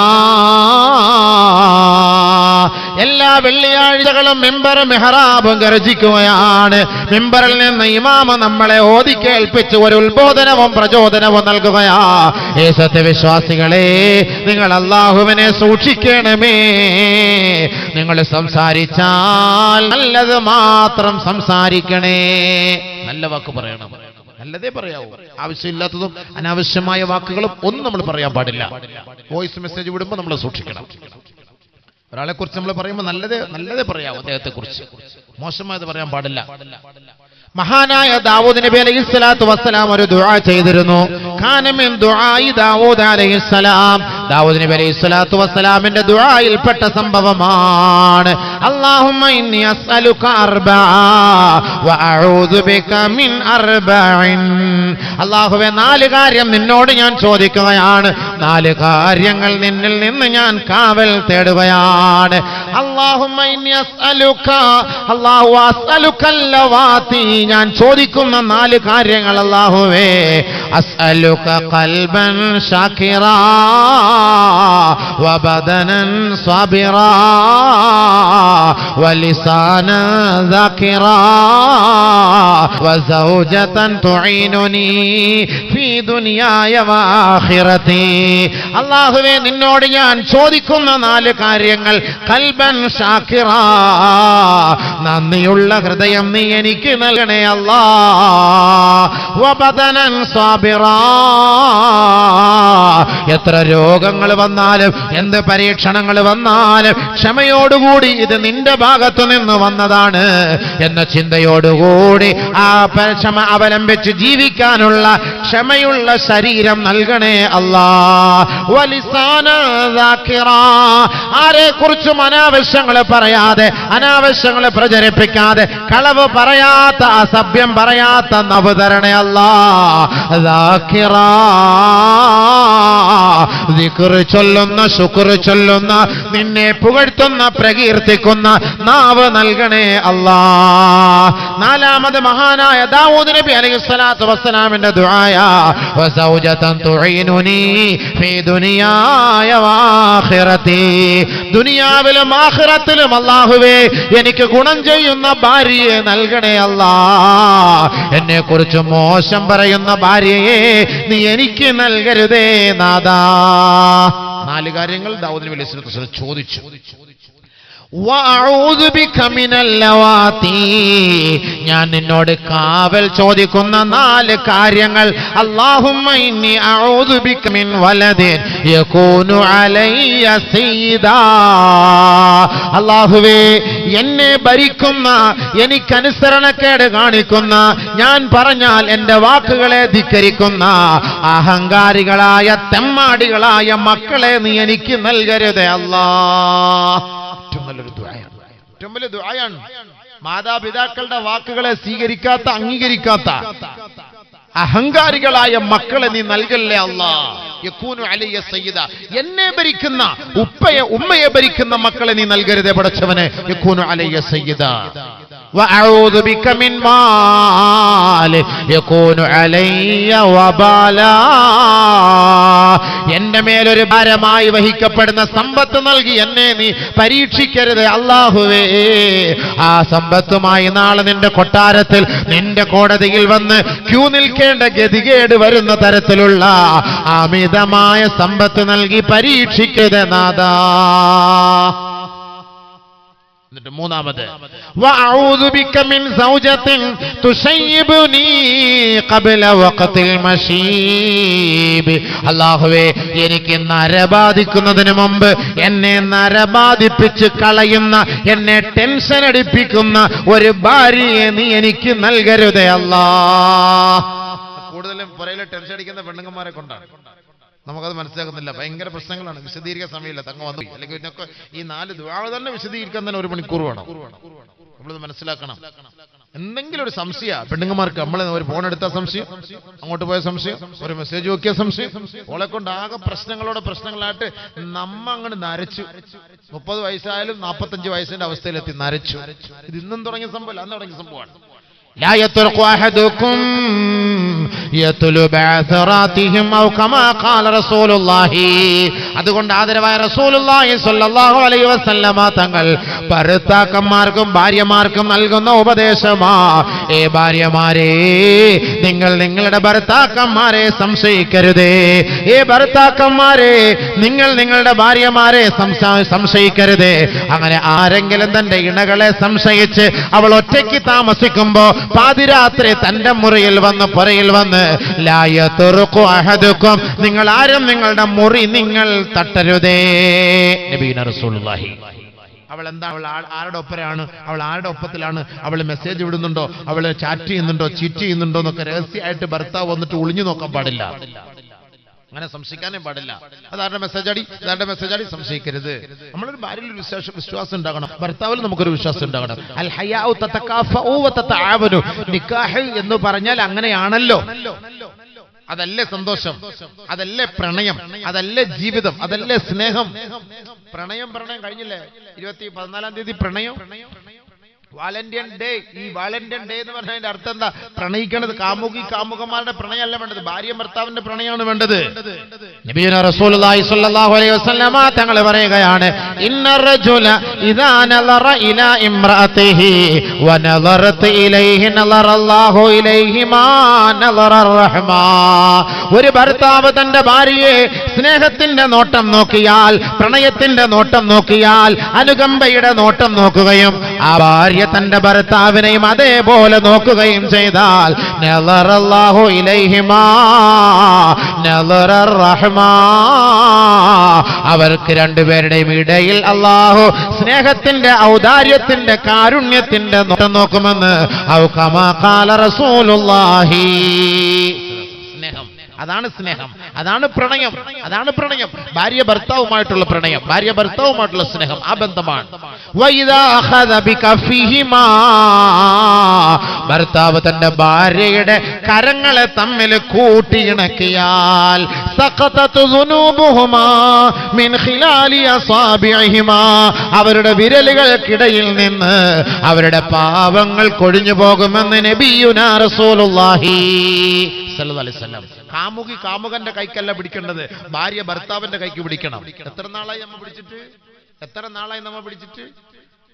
എല്ലാ വെള്ളിയാഴ്ചകളും മിമ്പർ മിഹ്റാബും ഗർജിക്കുകയാണ്. മിമ്പറിൽ നിന്ന് ഇമാമ നമ്മളെ ഓതി കേൾപ്പിച്ച് ഒരു ഉത്ബോധനവും പ്രചോദനവും നൽകുകയാ. ഏ സത്യവിശ്വാസികളെ, നിങ്ങൾ അല്ലാഹുവിനെ സൂക്ഷിക്കണമേ. നിങ്ങൾ സംസാരിച്ചാൽ നല്ലത് മാത്രം സംസാരിക്കണേ. നല്ല വാക്ക് പറയണം, നല്ലതേ പറയാവൂ. ആവശ്യമില്ലാത്തതും അനാവശ്യമായ വാക്കുകളും ഒന്നും നമ്മൾ പറയാൻ പാടില്ല. വോയിസ് മെസ്സേജ് വിടുമ്പോൾ നമ്മൾ സൂക്ഷിക്കണം. ഒരാളെ കുറിച്ച് നമ്മൾ പറയുമ്പോൾ നല്ലതേ പറയാവൂ, അദ്ദേഹത്തെ കുറിച്ച് മോശമായത് പറയാൻ പാടില്ല. മഹാനായ ദാവൂദ് നബി അലൈഹിസ്സലാത്തു വസ്സലാം ഒരു ദുആ ചെയ്തിരുന്നു. കാന മിൻ ദുആഇ ദാവൂദ് അലൈഹിസ്സലാം. ദാവൂദ് നബി അലൈഹിസ്സലാത്തു വസ്സലാമിന്റെ ദുആയിൽപ്പെട്ട സംഭവമാണ്. അല്ലാഹുമ്മ ഇന്നി അസ്അലുക അർബഅ വ അഊദു ബിക മിൻ അർബഇൻ. അല്ലാഹുവേ, 4 കാര്യം നിന്നോട് ഞാൻ ചോദിക്കുകയാണ്, 4 കാര്യങ്ങൾ നിന്നിൽ നിന്ന് ഞാൻ കാവൽ തേടുകയാണ്. അല്ലാഹുമ്മ ഇന്നി അസ്അലുക, അല്ലാഹു അസ്അലുക ലവാതി, ഞാൻ ചോദിക്കുന്ന 4 കാര്യങ്ങൾ അല്ലാഹുവേ, അസ്അലുക ഖൽബൻ ഷാകിറാ വബദനൻ സാബിറാ വലിസാനൻ ദാകിറാ വസൗജതൻ തുഈനുനി ഫീ ദുനിയായ വആഖിറതി. അല്ലാഹുവേ, നിന്നോട് ഞാൻ ചോദിക്കുന്ന 4 കാര്യങ്ങൾ. ഖൽബൻ ഷാകിറാ, നന്ദിയുള്ള ഹൃദയം നീ എനിക്ക് നൽകണേ അല്ലാഹ്. വബദനൻ സാബിറാ, എത്ര രോഗങ്ങൾ വന്നാലും എന്ത് പരീക്ഷണങ്ങൾ വന്നാലും ക്ഷമയോടുകൂടി ഇത് നിന്റെ ഭാഗത്തു നിന്ന് വന്നതാണ് എന്ന ചിന്തയോടുകൂടി ആ ക്ഷമ അവലംബിച്ച് ജീവിക്കാനുള്ള ക്ഷമയുള്ള ശരീരം നൽകണേ അല്ലാഹ്. വലിസാനൻ ദാകിറാ, ആരെക്കുറിച്ചും അനാവശ്യങ്ങൾ പറയാതെ, അനാവശ്യങ്ങൾ പ്രചരിപ്പിക്കാതെ, കളവ് പറയാത്ത, അസഭ്യം പറയാത്ത നവ് തരണേ അല്ലാഹ്. ദാകിറാ, ദിക്ർ ചൊല്ലുന്ന, ശുക്ർ ചൊല്ലുന്ന, നിന്നെ പുകഴ്ത്തുന്ന, പ്രകീർത്തിക്കുന്ന നാവ് നൽകണേ അല്ലാഹ്. 4ാമത് മഹാനായ ദാവൂദ് നബി അലൈഹിസ്സലാത്തു വസ്സലാമിന്റെ ദുആയ വസൗജതൻ തുഈനുനി ഫീ ദുനിയായ വആഖിറതി. ദുനിയാവിലും ആഖിറത്തിലും അല്ലാഹുവേ എനിക്ക് ഗുണം ചെയ്യുന്ന ഭാര്യയെ നൽകണേ അല്ലാഹ്. എന്നെ കുറിച്ച് മോശം പറയുന്ന ഭാര്യയെ നീ എനിക്ക് നൽകരുതേ നാദാ. 4 കാര്യങ്ങൾ ദാവൂദ് നബി അലൈഹി സ്വലാത്തു വസ്സലാം ചോദിച്ചു. വഅഊദു ബിക മിനൽ ലവാതി, ഞാൻ നിന്നോട് കാവൽ ചോദിക്കുന്ന 4 കാര്യങ്ങൾ. അല്ലാഹുമ്മ ഇന്നി അഊദു ബിക മിൻ വലദിൻ യകൂനു അലയ്യ സയ്യിദാ. അല്ലാഹുവേ, എന്നെ ഭരിക്കുന്ന, എനിക്കനുസരണക്കേട് കാണിക്കുന്ന, ഞാൻ പറഞ്ഞാൽ എന്റെ വാക്കുകളെ ധിക്കരിക്കുന്ന അഹങ്കാരികളായ തെമ്മാടികളായ മക്കളെ നീ എനിക്ക് നൽകരുതേ അല്ലാഹ്. ഏറ്റവും വലിയ ദുആയാണ്. മാതാപിതാക്കളുടെ വാക്കുകളെ സ്വീകരിക്കാത്ത, അംഗീകരിക്കാത്ത അഹങ്കാരികളായ മക്കളെ നീ നൽകല്ലേ അല്ലാഹ്. യകൂനു അലയ്യ സയ്യിദ, എന്നെ ഭരിക്കുന്ന, ഉമ്മയെ ഭരിക്കുന്ന മക്കളെ നീ നൽകരുതേ പടച്ചവനെ. യകൂനു അലയ്യ സയ്യിദ. വഅഊദു ബിക മിൻ മാൽ യകൂനു അലയ്യ വബാലാ, എന്റെ മേലൊരു ഭാരമായി വഹിക്കപ്പെടുന്ന സമ്പത്ത് നൽകി എന്നെ നീ പരീക്ഷിക്കരുത് അല്ലാഹുവേ. ആ സമ്പത്തുമായി നാളെ നിന്റെ കൊട്ടാരത്തിൽ, നിന്റെ കോടതിയിൽ വന്ന് ക്യൂ നിൽക്കേണ്ട ഗതികേട് വരുന്ന തരത്തിലുള്ള അമിതമായ സമ്പത്ത് നൽകി പരീക്ഷിക്കരുത് നാദാ. എന്നിട്ട് 3ാമത് വഅഊദു ബിക മിൻ സൗജത്തിൻ തുശയ്യിബുനി ഖബ്ല വഖത്തിൽ മശീബ്. അല്ലാഹുവേ, എനിക്ക് നരബാധിക്കുന്നതിന് മുമ്പ് എന്നെ നരബാധിപ്പിച്ച് കളയുന്ന, എന്നെ ടെൻഷൻ അടിപ്പിക്കുന്ന ഒരു ഭാര്യയെ നീ എനിക്ക് നൽകരുതേ അല്ലാഹ്. കൂടുതലും പുറയിലെ ടെൻഷൻ അടിക്കുന്ന പെണ്ണുങ്ങന്മാരെ കൊണ്ടാണ്. നമുക്കത് മനസ്സിലാക്കുന്നില്ല. ഭയങ്കര പ്രശ്നങ്ങളാണ്. വിശദീകരിക്കാൻ സമയമില്ല. തങ്ങ വന്നു. അല്ലെങ്കിൽ ഇതിനൊക്കെ ഈ 4 ദുആ തന്നെ വിശദീകരിക്കാൻ തന്നെ 1 മണിക്കൂർ വേണം. നമ്മളിത് മനസ്സിലാക്കണം. എന്തെങ്കിലും ഒരു സംശയ പെണ്ണുങ്ങന്മാർക്ക്, നമ്മൾ ഒരു ഫോൺ എടുത്ത സംശയം, അങ്ങോട്ട് പോയ സംശയം, ഒരു മെസ്സേജ് നോക്കിയ സംശയം, ഓളെ കൊണ്ട് ആകെ പ്രശ്നങ്ങളായിട്ട് നമ്മ അങ്ങോട്ട് നരച്ചു. 30 വയസ്സായാലും 45 വയസ്സിന്റെ അവസ്ഥയിലെത്തി നരച്ചു. ഇത് ഇന്നും തുടങ്ങിയ സംഭവം, അന്ന് തുടങ്ങിയ സംഭവമാണ്. لا يطرق أحدكم يطلب بعثراتهم أو كما قال رسول الله. അതുകൊണ്ട് ആദരവായ റസൂലുള്ളാഹി സ്വല്ലല്ലാഹു അലൈഹി വസല്ലമ തങ്ങൾ ഭർത്താക്കന്മാർക്കും ഭാര്യമാർക്കും നൽകുന്ന ഉപദേശമാ, ഏ ഭാര്യമാരെ, നിങ്ങൾ നിങ്ങളുടെ ഭർത്താക്കന്മാരെ സംശയിക്കരുതേ. ഏ ഭർത്താക്കന്മാരെ, നിങ്ങൾ നിങ്ങളുടെ ഭാര്യമാരെ സംശയിക്കരുതേ. അങ്ങനെ ആരെങ്കിലും തന്റെ ഇണകളെ സംശയിച്ച് അവൾ ഒറ്റയ്ക്ക് താമസിക്കുമ്പോ പാതിരാത്രി തന്റെ മുറിയിൽ വന്ന്, പുറയിൽ വന്ന്, ലാ യത്റുഖു അഹദുക്കും, നിങ്ങൾ ആരും നിങ്ങളുടെ മുറി നിങ്ങൾ തട്ടരുതേ. നബീന റസൂലുള്ളാഹി. അവൾ എന്താ, അവൾ ആരുടെ ഒപ്പരാണ്, അവൾ ആരുടെ ഒപ്പത്തിലാണ്, അവൾ മെസ്സേജ് വിടുന്നുണ്ടോ, അവൾ ചാറ്റ് ചെയ്യുന്നുണ്ടോ, ചീറ്റ് ചെയ്യുന്നുണ്ടോ എന്നൊക്കെ രഹസ്യമായിട്ട് ഭർത്താവ് വന്നിട്ട് ഒളിഞ്ഞു നോക്കാൻ പാടില്ല. അങ്ങനെ സംശയിക്കാനേ പാടില്ല. അതാരുടെ മെസ്സേജ് അടി സംശയിക്കരുത്. നമ്മളൊരു ഭാര്യയിൽ വിശ്വാസം ഉണ്ടാകണം, ഭർത്താവിൽ നമുക്കൊരു വിശ്വാസം ഉണ്ടാകണം. അൽ ഹയാഉ തതകാഫഉ വതതആവനു. നിക്കാഹ് എന്ന് പറഞ്ഞാൽ അങ്ങനെയാണല്ലോ. അതല്ലേ സന്തോഷം, അതല്ലേ പ്രണയം, അതല്ലേ ജീവിതം, അതല്ലേ സ്നേഹം. പ്രണയം കഴിഞ്ഞില്ലേ? 14-ാം തീയതി പ്രണയം. Valentine day. ഈ വാലന്റൈൻ ഡേ എന്ന് പറഞ്ഞതിന്റെ അർത്ഥം എന്താ? പ്രണയിക്കണത് കാമുകന്മാരുടെ പ്രണയമല്ല വേണ്ടത്, ഭാര്യ ഭർത്താവിന്റെ പ്രണയമാണ് വേണ്ടത്. നബിയുനാ റസൂലുള്ളാഹി സ്വല്ലല്ലാഹു അലൈഹി വസല്ലമ തങ്ങൾ പറയുകയാണ്, ഇന്നർ റജുല ഇദാ നളറ ഇലാ ഇംറഅതിഹി വനളറത ഇലൈഹി നളറല്ലാഹു ഇലൈഹി മാ നളറർ റഹ്മാ. ഒരു ഭർത്താവ് തന്റെ ഭാര്യയെ സ്നേഹത്തിന്റെ നോട്ടം നോക്കിയാൽ, പ്രണയത്തിന്റെ നോട്ടം നോക്കിയാൽ, അനുകമ്പയുടെ നോട്ടം നോക്കുകയും ആ ഭാര്യ തന്റെ ഭർത്താവിനെയും അതേപോലെ നോക്കുകയും ചെയ്താൽ നളറല്ലാഹു ഇലൈഹിമാ നളറർ റഹ്മാ, അവർക്ക് രണ്ടുപേരുടെയും ഇടയിൽ അല്ലാഹു സ്നേഹത്തിന്റെ, ഔദാര്യത്തിന്റെ, കാരുണ്യത്തിന്റെ നോട്ടം നോക്കുമെന്ന് ഔ കമാ ഖാല റസൂലുള്ളാഹി. സ്നേഹം, അതാണ് സ്നേഹം, അതാണ് പ്രണയം, അതാണ് പ്രണയം. ഭാര്യ ഭർത്താവുമായിട്ടുള്ള പ്രണയം, ഭാര്യ ഭർത്താവുമായിട്ടുള്ള സ്നേഹം, ആ ബന്ധമാണ്. ഭർത്താവ് തന്റെ ഭാര്യയുടെ കരങ്ങളെ തമ്മിൽ കൂട്ടിയിണക്കിയാൽ അവരുടെ വിരലുകൾക്കിടയിൽ നിന്ന് അവരുടെ പാപങ്ങൾ കൊഴിഞ്ഞു പോകുമെന്ന് നബിയുനാ റസൂലുള്ളാഹി സല്ലല്ലാഹു അലൈഹി വസല്ലം. കാമുകി കാമുകന്റെ കൈക്കല്ല പിടിക്കേണ്ടത്, ഭാര്യ ഭർത്താവിന്റെ കൈക്ക് പിടിക്കണം. എത്ര നാളായി നമ്മൾ പിടിച്ചിട്ട്?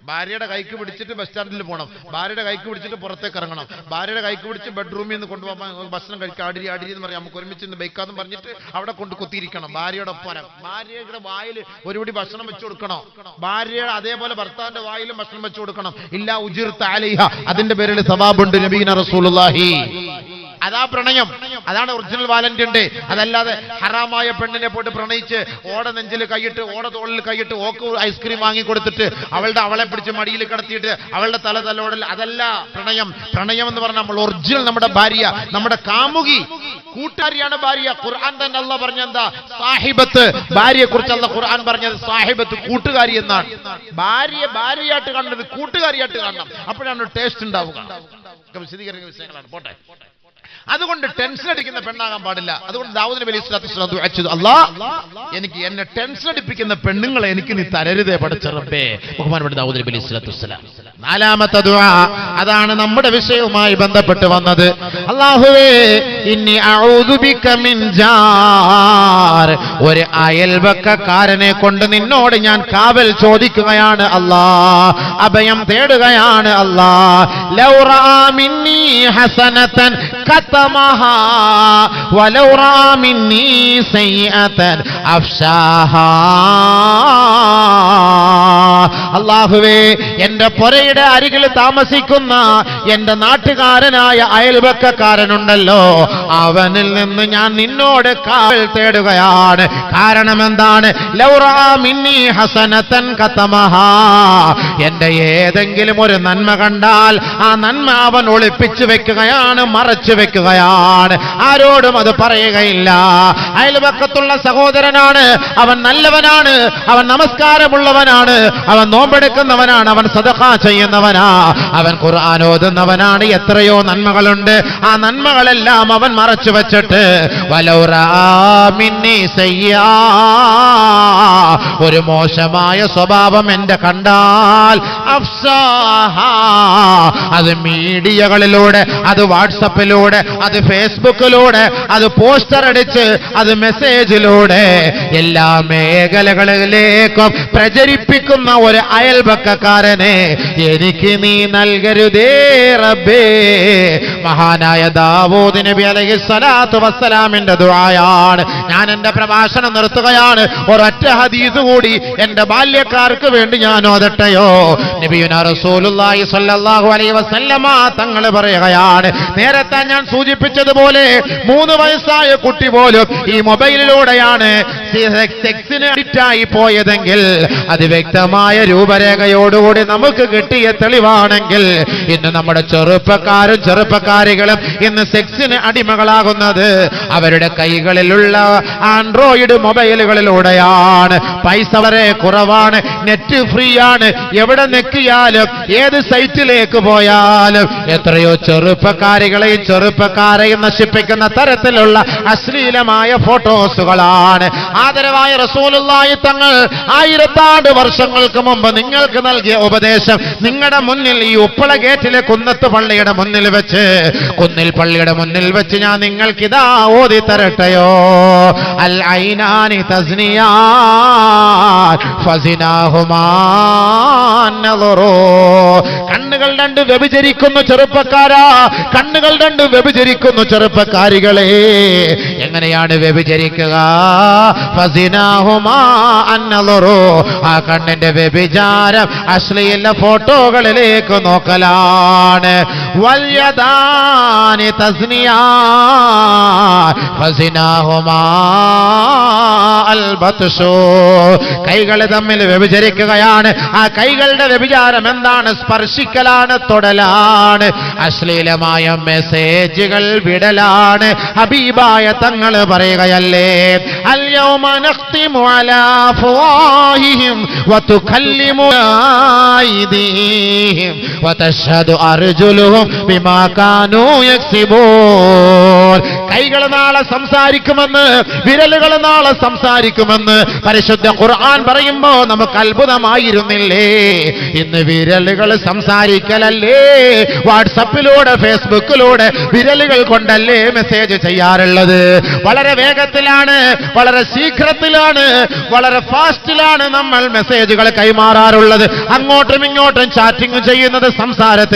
ഭാര്യയുടെ കൈക്ക് പിടിച്ചിട്ട് ബസ് സ്റ്റാൻഡിൽ പോകണം, ഭാര്യയുടെ കൈക്ക് പിടിച്ചിട്ട് പുറത്തേക്ക് ഇറങ്ങണം, ഭാര്യയുടെ കൈക്ക് പിടിച്ച് ബെഡ്റൂമിൽ നിന്ന് കൊണ്ടുപോകാൻ ഭക്ഷണം കഴിക്കുക, അടിരി എന്ന് പറയാം, നമുക്ക് ഒരുമിച്ച് നിന്ന് ബൈക്കാന്ന് പറഞ്ഞിട്ട് അവിടെ കൊണ്ട് കുത്തിയിരിക്കണം. ഭാര്യയുടെ ഒപ്പം ഭാര്യയുടെ വായിൽ ഒരുപടി ഭക്ഷണം വെച്ചു കൊടുക്കണം, ഭാര്യയുടെ അതേപോലെ ഭർത്താവിന്റെ വായിലും ഭക്ഷണം വെച്ചു കൊടുക്കണം. ഇല്ലാ ഉജിർത അലൈഹ, അതിന്റെ പേരിൽ സവാബുണ്ട്. നബീന റസൂലുള്ളാഹി. അതാ പ്രണയം, അതാണ് ഒറിജിനൽ വാലന്റൈൻ ഡേ. അതല്ലാതെ ഹറാമായ പെണ്ണിനെ പോയിട്ട് പ്രണയിച്ച് ഓട നെഞ്ചിൽ കൈയിട്ട്, ഓട തോളിൽ കൈയിട്ട്, ഓക്ക് ഐസ്ക്രീം വാങ്ങി കൊടുത്തിട്ട് അവളെ പിടിച്ച് മടിയിൽ കിടത്തിയിട്ട് അവളുടെ തലോടൽ, അതല്ല പ്രണയം. പ്രണയം എന്ന് പറഞ്ഞാൽ നമ്മൾ ഒറിജിനൽ നമ്മുടെ ഭാര്യ, നമ്മുടെ കാമുകി, കൂട്ടുകാരിയാണ് ഭാര്യ. ഖുർആൻ തന്നെ അല്ലാഹ് പറഞ്ഞെന്താ? സാഹിബത്ത്. ഭാര്യയെ കുറിച്ച് അല്ലാഹ് ഖുർആൻ പറഞ്ഞത് സാഹിബത്ത്, കൂട്ടുകാരി എന്നാണ്. ഭാര്യയായിട്ട് കാണുന്നത് കൂട്ടുകാരിയായിട്ട് കാണണം, അപ്പോഴാണ് ടേസ്റ്റ് ഉണ്ടാവുക. വിശദീകരിക്കുന്ന വിഷയങ്ങളാണ്, പോട്ടെ. അതുകൊണ്ട് ടെൻഷൻ അടിക്കുന്ന പെണ്ണാകാൻ പാടില്ല. അതുകൊണ്ട് ദാവൂദ് നബി അലൈഹി സ്വലാത്തു വസ്സലാം ദുആ ചെയ്തു, അല്ലാഹ് എനിക്ക് എന്നെ ടെൻഷൻ അടിപ്പിക്കുന്ന പെണ്ണുങ്ങളെ എനിക്ക് നീ തരരുതേ പടച്ച റബ്ബേ. ബഹുമാനപ്പെട്ട ദാവൂദ് നബി അലൈഹി സ്വലാത്തു വസ്സലാം. നാലാമത്തെ ദുആ, അതാണ് നമ്മുടെ വിഷയവുമായി ബന്ധപ്പെട്ട് വന്നത്. അല്ലാഹുവേ ഇന്നി അഊദു ബിക മിൻ ജാർ, ഒരു അയൽവക്കക്കാരനെ കൊണ്ട് നിന്നോട് ഞാൻ കാവൽ ചോദിക്കുകയാണ് അല്ലാഹ്, അഭയം തേടുകയാണ് അല്ലാഹ്. ലൗ റആ മിന്നി ഹസനതൻ കതമഹാ വലൗ റആ മിന്നി സയ്യിഅതൻ അഫ്ശാഹാ. അല്ലാഹുവേ എന്റെ പുരയുടെ അരികിൽ താമസിക്കുന്ന എന്റെ നാട്ടുകാരനായ അയൽവക്കക്കാരനുണ്ടല്ലോ, അവനിൽ നിന്ന് ഞാൻ നിന്നോട് കാവൽ തേടുകയാണ്. കാരണം എന്താണ്? ലൗ റആ മിന്നി ഹസനതൻ കതമഹാ, എന്റെ ഏതെങ്കിലും ഒരു നന്മ കണ്ടാൽ ആ നന്മ അവൻ ഒളിപ്പിച്ചു വെക്കുകയാണ്, മറച്ചു വെക്കുകയാണ്, ആരോടും അത് പറയുകയില്ല. അയൽവക്കത്തുള്ള സഹോദരനാണ്, അവൻ നല്ലവനാണ്, അവൻ നമസ്കാരമുള്ളവനാണ്, അവൻ നോമ്പെടുക്കുന്നവനാണ്, അവൻ സദഖ ചെയ്യുന്നവനാ, അവൻ ഖുർആൻ ഓതുന്നവനാണ്, എത്രയോ നന്മകളുണ്ട്. ആ നന്മകളെല്ലാം അവൻ മറച്ചു വെച്ചിട്ട് വലൗ റആ മിന്നി സയ്യാ, ഒരു മോശമായ സ്വഭാവം എന്റെ കണ്ടാൽ അഫ്സാഹാ, അത് മീഡിയകളിലൂടെ, അത് വാട്സപ്പിലൂടെ, അത് ഫേസ്ബുക്കിലൂടെ, അത് പോസ്റ്റർ അടിച്ച്, അത് മെസ്സേജിലൂടെ എല്ലാ മേഖലകളിലേക്കും പ്രചരിപ്പിക്കുന്ന ഒരു അയൽപക്കക്കാരനെ എനിക്ക് നീ നൽകരുതേ റബ്ബേ. മഹാനായ ദാവൂദ് നബി അലൈഹി സ്വലാത്തു വസ്സലാമിന്റെ ദുആയാണ്. ഞാൻ എന്റെ പ്രഭാഷണം നിർത്തുകയാണ്. ഒരൊറ്റ ഹദീസ് കൂടി എന്റെ ബാല്യക്കാർക്ക് വേണ്ടി ഞാൻ ഓതട്ടെയോ? നബിയുനാ റസൂലുള്ളാഹി സ്വല്ലല്ലാഹു അലൈഹി വസല്ലമ തങ്ങൾ പറയുകയാണ്, നേരത്തെ ഞാൻ സൂചിപ്പിച്ചതുപോലെ 3 വയസ്സായ കുട്ടി പോലും ഈ മൊബൈലിലൂടെയാണ് സെക്സിന് അഡിക്റ്റായി പോയതെങ്കിൽ, അത് വ്യക്തമായ രൂപരേഖയോടുകൂടി നമുക്ക് കിട്ടിയ തെളിവാണെങ്കിൽ, ഇന്ന് നമ്മുടെ ചെറുപ്പക്കാരും ചെറുപ്പക്കാരികളും ഇന്ന് സെക്സിന് അടിമകളാകുന്നത് അവരുടെ കൈകളിലുള്ള ആൻഡ്രോയിഡ് മൊബൈലുകളിലൂടെയാണ്. പൈസ വളരെ കുറവാണ്, നെറ്റ് ഫ്രീ ആണ്, എവിടെ നെക്കിയാലും ഏത് സൈറ്റിലേക്ക് പോയാലും എത്രയോ ചെറുപ്പക്കാരികളെയും ചെറുപ്പക്കാരെയും നശിപ്പിക്കുന്ന തരത്തിലുള്ള അശ്ലീലമായ ഫോട്ടോസുകളാണ്. ആദരവായ റസൂലുള്ളാഹി തങ്ങൾ 1000 വർഷങ്ങൾക്ക് മുമ്പ് നിങ്ങൾക്ക് നൽകിയ ഉപദേശം നിങ്ങളുടെ മുന്നിൽ ഈ ഉപ്പള ഗേറ്റിലെ കുന്നത്ത് പള്ളിയുടെ മുന്നിൽ വെച്ച്, കുന്നിൽ പള്ളിയുടെ മുന്നിൽ വെച്ച് ഞാൻ നിങ്ങൾക്ക് ഇതാ ഓതി തരട്ടെയോ? അൽ ഐനാനി തസ്നിയാൻ ഫസിനാഹുമാ നളറോ. കണ്ണുകൾ രണ്ട് വ്യഭിചരിക്കുന്നു ചെറുപ്പക്കാരാ, കണ്ണുകൾ രണ്ട് വ്യഭിചരിക്കുന്നു ചെറുപ്പക്കാരികളെ. എങ്ങനെയാണ് വ്യഭിചരിക്കുക? ഫസിനാഹുമാ നളറോ. ആ കണ്ണിന്റെ വ്യഭിചാരം അശ്ലീല ഫോട്ടോകളിലേക്ക് നോക്കലാണ്. വൽയദാനി തസ്നിയാൻ ഫസിനാഹുമാ അൽ ബത്ഷു. കൈകൾ തമ്മിൽ വ്യഭിചരിക്കുകയാണ്. ആ കൈകളുടെ വ്യഭിചാരം എന്താണ്? സ്പർശിക്കലാണ്, തൊടലാണ്, അശ്ലീലമായ മെസ്സേജുകൾ വിടലാണ്. ഹബീബായ തങ്ങൾ പറയുകയല്ലേ, അൽ യൗമ നഖ്തിമു അലാ അഫ്വാഹിഹിം വതുകല്ലിമു അയ്ദീഹിം വതശ്ഹദു അർജുലുഹും ബിമാ കാനൂ യക്സിബൂൻ. കൈകൾ നാളെ സംസാരിക്കുമെന്ന്, വിരലുകൾ നാളെ സംസാരിക്കുമെന്ന് പരിശുദ്ധ ഖുർആൻ പറയുമ്പോ നമുക്ക് അത്ഭുതമായിരുന്നില്ലേ? ഇന്ന് വിരലുകൾ സംസാരിക്കലല്ലേ? വാട്സപ്പിലൂടെ ഫേസ്ബുക്കിലൂടെ വിരലുകൾ കൊണ്ടല്ലേ മെസ്സേജ് ചെയ്യാറുള്ളത്? വളരെ വേഗത്തിലാണ്, വളരെ ശീഘ്രത്തിലാണ്, വളരെ ഫാസ്റ്റിലാണ് നമ്മൾ മെസ്സേജുകൾ കൈമാറാറുള്ളത്. അങ്ങോട്ടും ഇങ്ങോട്ടും ചാറ്റിംഗ് ചെയ്യുന്നത് സംസാരത്തിൽ